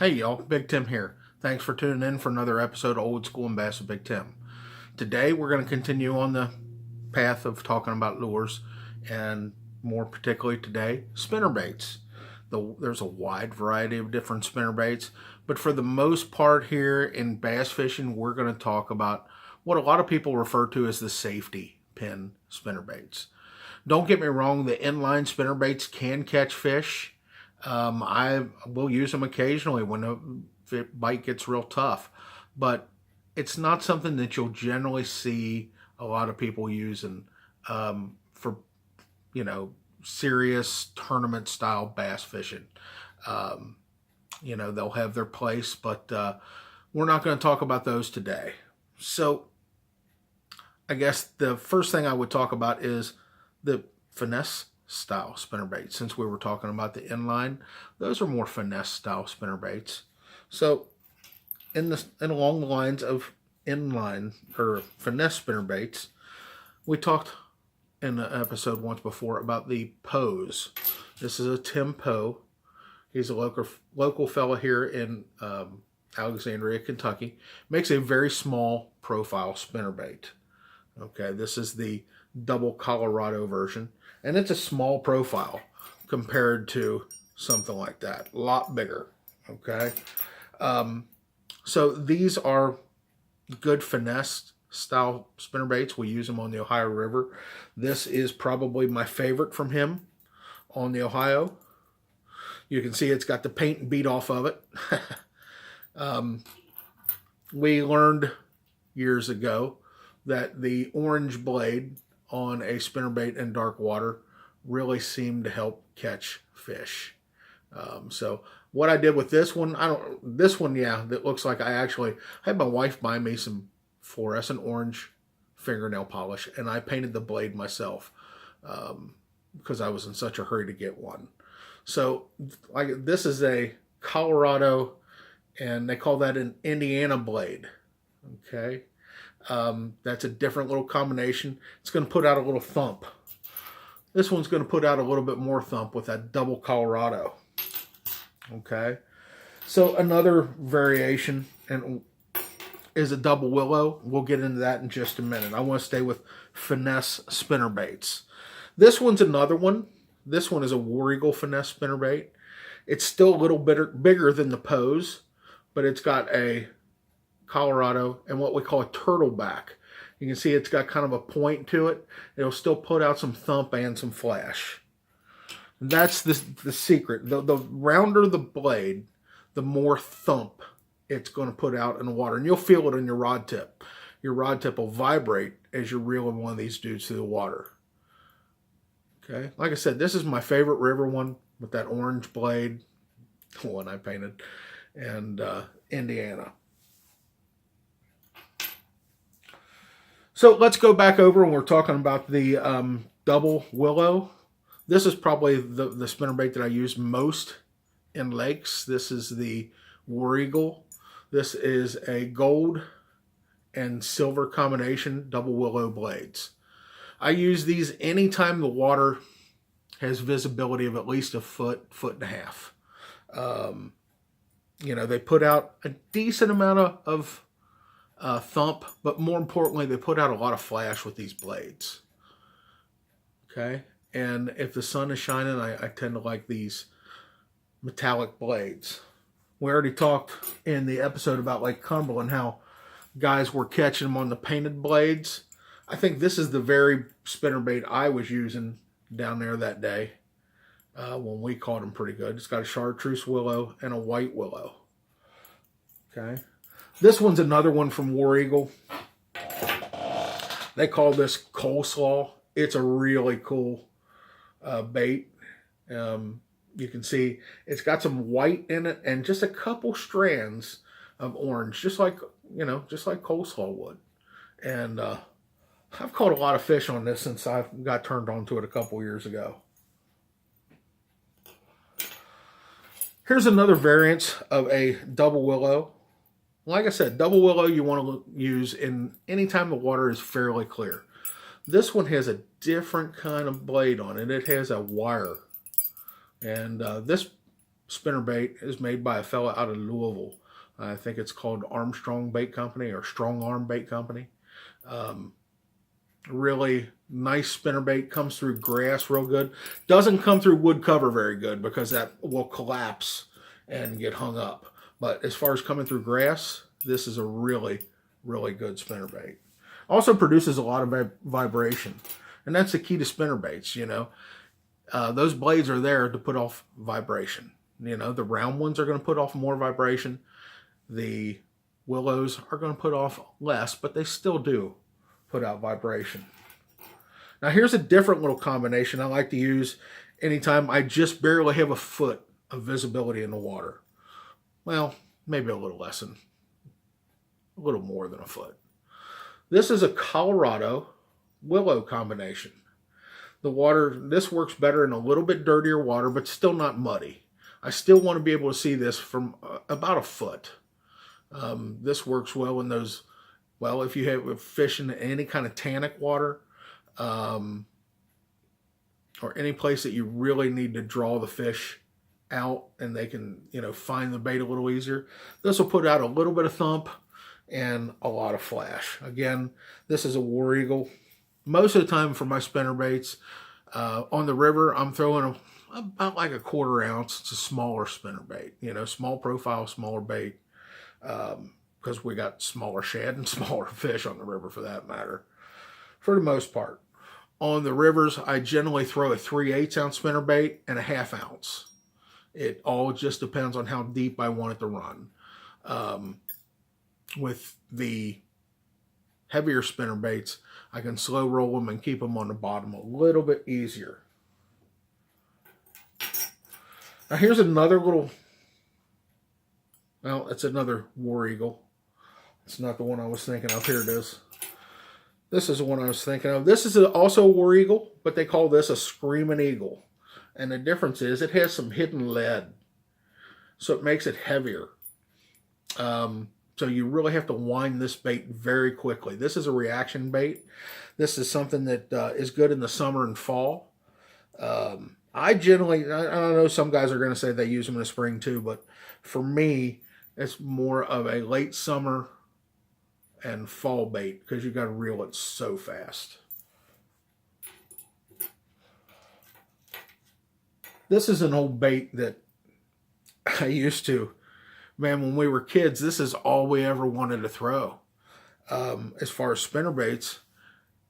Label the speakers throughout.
Speaker 1: Hey y'all, Big Tim here. Thanks for tuning in for another episode of Old School and Bass with Big Tim. Today we're going to continue on the path of talking about lures, and more particularly today, spinnerbaits. There's a wide variety of different spinnerbaits, but for the most part here in bass fishing, we're going to talk about what a lot of people refer to as the safety pin spinnerbaits. Don't get me wrong, the inline spinnerbaits can catch fish. I will use them occasionally when the bite gets real tough, but it's not something that you'll generally see a lot of people using for, serious tournament style bass fishing. They'll have their place, but we're not going to talk about those today. So I guess the first thing I would talk about is the finesse style spinnerbaits. Since we were talking about the inline, those are more finesse style spinnerbaits. So along the lines of inline or finesse spinnerbaits, we talked in an episode once before about the Pose. This is a Tim Poe. He's a local fella here in Alexandria, Kentucky. Makes a very small profile spinnerbait. Okay, this is the double Colorado version, and it's a small profile compared to something like that. A lot bigger. Okay, so these are good finesse style spinnerbaits. We use them on the Ohio River. This is probably my favorite from him on the Ohio. You can see it's got the paint beat off of it. We learned years ago that the orange blade on a spinnerbait in dark water really seemed to help catch fish. So what I did with this one, that looks like I actually had my wife buy me some fluorescent orange fingernail polish, and I painted the blade myself because I was in such a hurry to get one. So this is a Colorado, and they call that an Indiana blade. Okay. That's a different little combination. It's going to put out a little thump. This one's going to put out a little bit more thump with that double Colorado. Okay. So another variation is a double willow. We'll get into that in just a minute. I want to stay with finesse spinnerbaits. This one's another one. This one is a War Eagle finesse spinnerbait. It's still a little bigger than the Pose, but it's got a Colorado and what we call a turtleback. You can see it's got kind of a point to it. It'll still put out some thump and some flash. And that's the secret. The rounder the blade, the more thump it's going to put out in the water. And you'll feel it on your rod tip. Your rod tip will vibrate as you're reeling one of these dudes through the water. Okay, like I said, this is my favorite river one with that orange blade, the one I painted, and Indiana. So let's go back over, and we're talking about the double willow. This is probably the spinnerbait that I use most in lakes. This is the War Eagle. This is a gold and silver combination double willow blades. I use these anytime the water has visibility of at least a foot and a half. They put out a decent amount of thump, but more importantly, they put out a lot of flash with these blades. Okay, and if the sun is shining, I tend to like these metallic blades. We already talked in the episode about Lake Cumberland how guys were catching them on the painted blades. I think this is the very spinnerbait I was using down there that day when we caught them pretty good. It's got a chartreuse willow and a white willow. Okay. This one's another one from War Eagle. They call this coleslaw. It's a really cool bait. You can see it's got some white in it and just a couple strands of orange, just like coleslaw would. And I've caught a lot of fish on this since I got turned on to it a couple years ago. Here's another variant of a double willow. Like I said, double willow you want to use in anytime the water is fairly clear. This one has a different kind of blade on it. It has a wire. And this spinnerbait is made by a fella out of Louisville. I think it's called Armstrong Bait Company or Strong Arm Bait Company. Um, Really nice spinnerbait, comes through grass real good. Doesn't come through wood cover very good because that will collapse and get hung up. But as far as coming through grass, this is a really, really good spinnerbait. Also produces a lot of vibration. And that's the key to spinnerbaits, you know. Those blades are there to put off vibration. You know, the round ones are going to put off more vibration. The willows are going to put off less, but they still do put out vibration. Now here's a different little combination I like to use anytime I just barely have a foot of visibility in the water. Well, maybe a little less than, a little more than a foot. This is a Colorado willow combination. The water, this works better in a little bit dirtier water, but still not muddy. I still want to be able to see this from about a foot. This works well in those, well, if you have fish in any kind of tannic water, or any place that you really need to draw the fish out and they can, you know, find the bait a little easier. This will put out a little bit of thump and a lot of flash. Again, this is a War Eagle. Most of the time for my spinnerbaits, on the river, I'm throwing about like a 1/4 ounce. It's a smaller spinnerbait, you know, small profile, smaller bait, because we got smaller shad and smaller fish on the river for that matter, for the most part. On the rivers, I generally throw a 3/8 ounce spinnerbait and a 1/2 ounce. It all just depends on how deep I want it to run. With the heavier spinnerbaits, I can slow roll them and keep them on the bottom a little bit easier. Now here's another little, well, it's another War Eagle. It's not the one I was thinking of. Here it is. This is the one I was thinking of. This is also a War Eagle, but they call this a Screaming Eagle. And the difference is it has some hidden lead, so it makes it heavier. So you really have to wind this bait very quickly. This is a reaction bait. This is something that is good in the summer and fall. I don't know, some guys are going to say they use them in the spring too, but for me, it's more of a late summer and fall bait because you got to reel it so fast. This is an old bait that I used to, man, when we were kids, this is all we ever wanted to throw as far as spinnerbaits.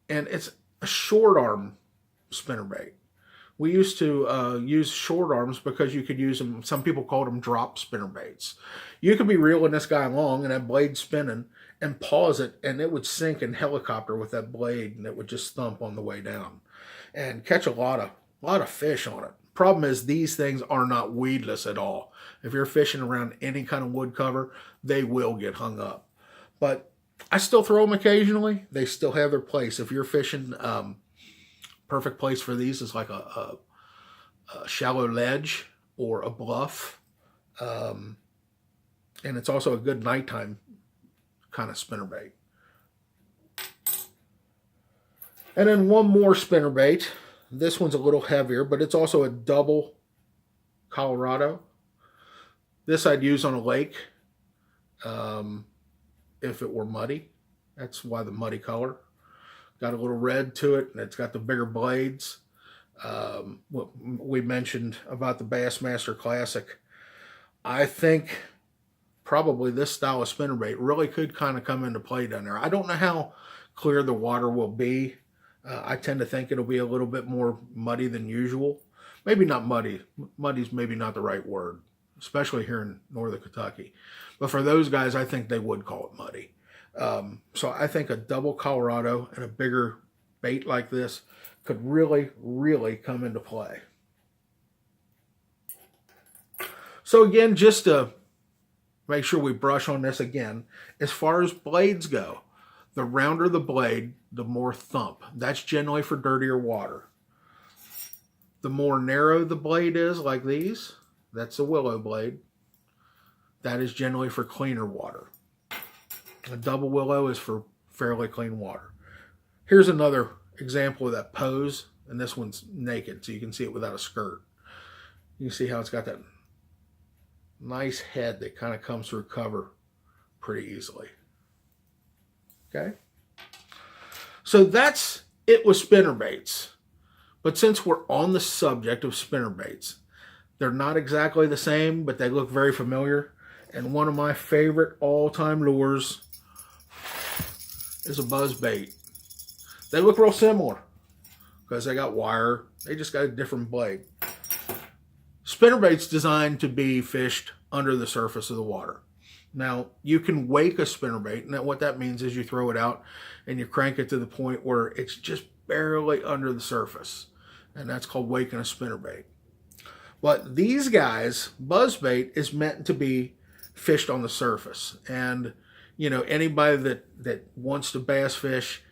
Speaker 1: And it's a short arm spinnerbait. We used to use short arms because you could use them, some people called them drop spinnerbaits. You could be reeling this guy along and that blade spinning and pause it, and it would sink and helicopter with that blade, and it would just thump on the way down and catch a lot of fish on it. Problem is, these things are not weedless at all. If you're fishing around any kind of wood cover, they will get hung up. But I still throw them occasionally. They still have their place. If you're fishing, perfect place for these is like a shallow ledge or a bluff. And it's also a good nighttime kind of spinnerbait. And then one more spinnerbait. This one's a little heavier, but it's also a double Colorado. This I'd use on a lake if it were muddy. That's why the muddy color. Got a little red to it, and it's got the bigger blades. What we mentioned about the Bassmaster Classic. I think probably this style of spinnerbait really could kind of come into play down there. I don't know how clear the water will be. I tend to think it'll be a little bit more muddy than usual. Maybe not muddy. Muddy's maybe not the right word, especially here in northern Kentucky. But for those guys, I think they would call it muddy. So I think a double Colorado and a bigger bait like this could really, really come into play. So again, just to make sure we brush on this again, as far as blades go, the rounder the blade, the more thump. That's generally for dirtier water. The more narrow the blade is, like these, that's a willow blade. That is generally for cleaner water. A double willow is for fairly clean water. Here's another example of that pose, and this one's naked, so you can see it without a skirt. You can see how it's got that nice head that kind of comes through cover pretty easily. Okay. So that's it with spinnerbaits. But since we're on the subject of spinnerbaits, they're not exactly the same, but they look very familiar. And one of my favorite all-time lures is a buzzbait. They look real similar because they got wire. They just got a different blade. Spinnerbait's designed to be fished under the surface of the water. Now, you can wake a spinnerbait, and what that means is you throw it out and you crank it to the point where it's just barely under the surface. And that's called waking a spinnerbait. But these guys, buzzbait is meant to be fished on the surface. And, you know, anybody that wants to bass fish,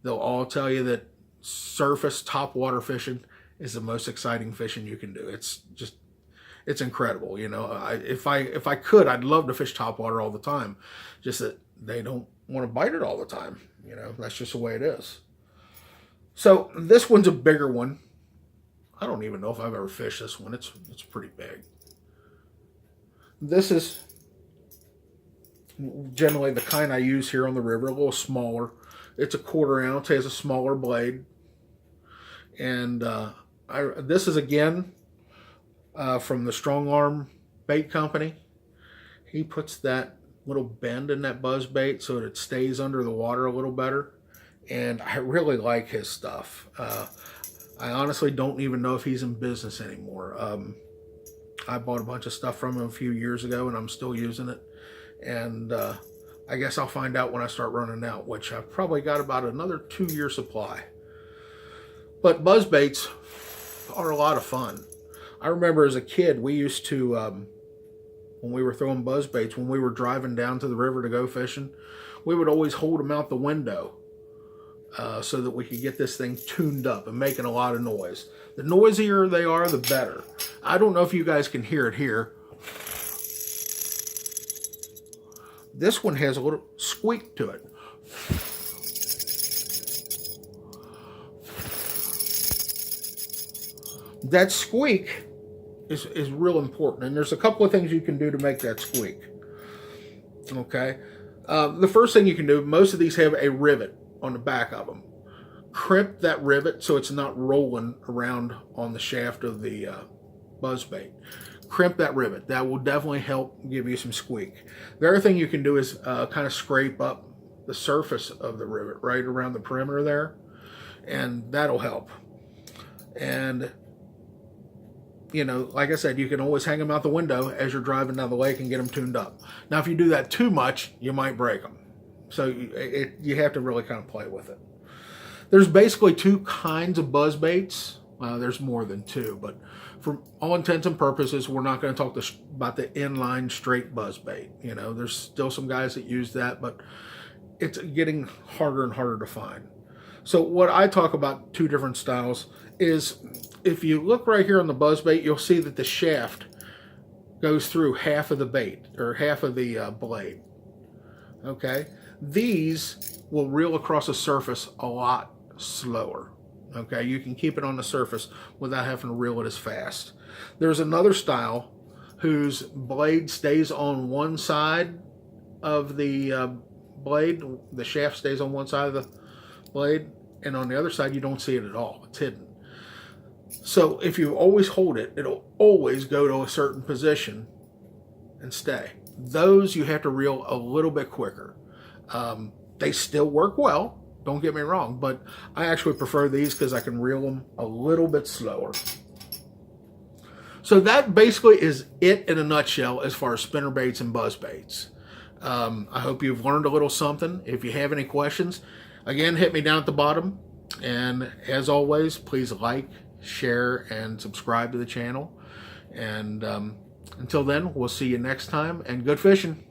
Speaker 1: they'll all tell you that surface topwater fishing is the most exciting fishing you can do. It's incredible. You know, if I could, I'd love to fish topwater all the time. Just that they don't want to bite it all the time. You know, that's just the way it is. So this one's a bigger one. I don't even know if I've ever fished this one. It's pretty big. This is generally the kind I use here on the river, a little smaller. It's a 1/4 ounce, has a smaller blade. And this is again from the Strong Arm Bait Company. He puts that little bend in that buzz bait so that it stays under the water a little better. And I really like his stuff. I honestly don't even know if he's in business anymore. I bought a bunch of stuff from him a few years ago and I'm still using it. And I guess I'll find out when I start running out, which I've probably got about another 2-year supply. But buzz baits are a lot of fun. I remember as a kid, we used to, when we were throwing buzz baits, when we were driving down to the river to go fishing, we would always hold them out the window so that we could get this thing tuned up and making a lot of noise. The noisier they are, the better. I don't know if you guys can hear it here. This one has a little squeak to it. That squeak is real important, and there's a couple of things you can do to make that squeak. Okay, the first thing you can do, most of these have a rivet on the back of them. Crimp that rivet so it's not rolling around on the shaft of the buzzbait. Crimp that rivet. That will definitely help give you some squeak. The other thing you can do is kind of scrape up the surface of the rivet right around the perimeter there, and that'll help. And you know, like I said, you can always hang them out the window as you're driving down the lake and get them tuned up. Now, if you do that too much, you might break them. So you have to really kind of play with it. There's basically 2 kinds of buzz baits. There's more than 2, but for all intents and purposes, we're not going to talk about the inline straight buzz bait. You know, there's still some guys that use that, but it's getting harder and harder to find. So what I talk about 2 different styles is, if you look right here on the buzz bait, you'll see that the shaft goes through half of the bait, or half of the blade. Okay, these will reel across the surface a lot slower. Okay, you can keep it on the surface without having to reel it as fast. There's another style whose blade stays on one side of the blade. The shaft stays on one side of the blade, and on the other side you don't see it at all. It's hidden. So if you always hold it, it'll always go to a certain position and stay. Those you have to reel a little bit quicker. They still work well, don't get me wrong, but I actually prefer these because I can reel them a little bit slower. So that basically is it in a nutshell as far as spinnerbaits and buzzbaits. I hope you've learned a little something. If you have any questions, again, hit me down at the bottom. And as always, please like, share, and subscribe to the channel. And until then, we'll see you next time, and good fishing.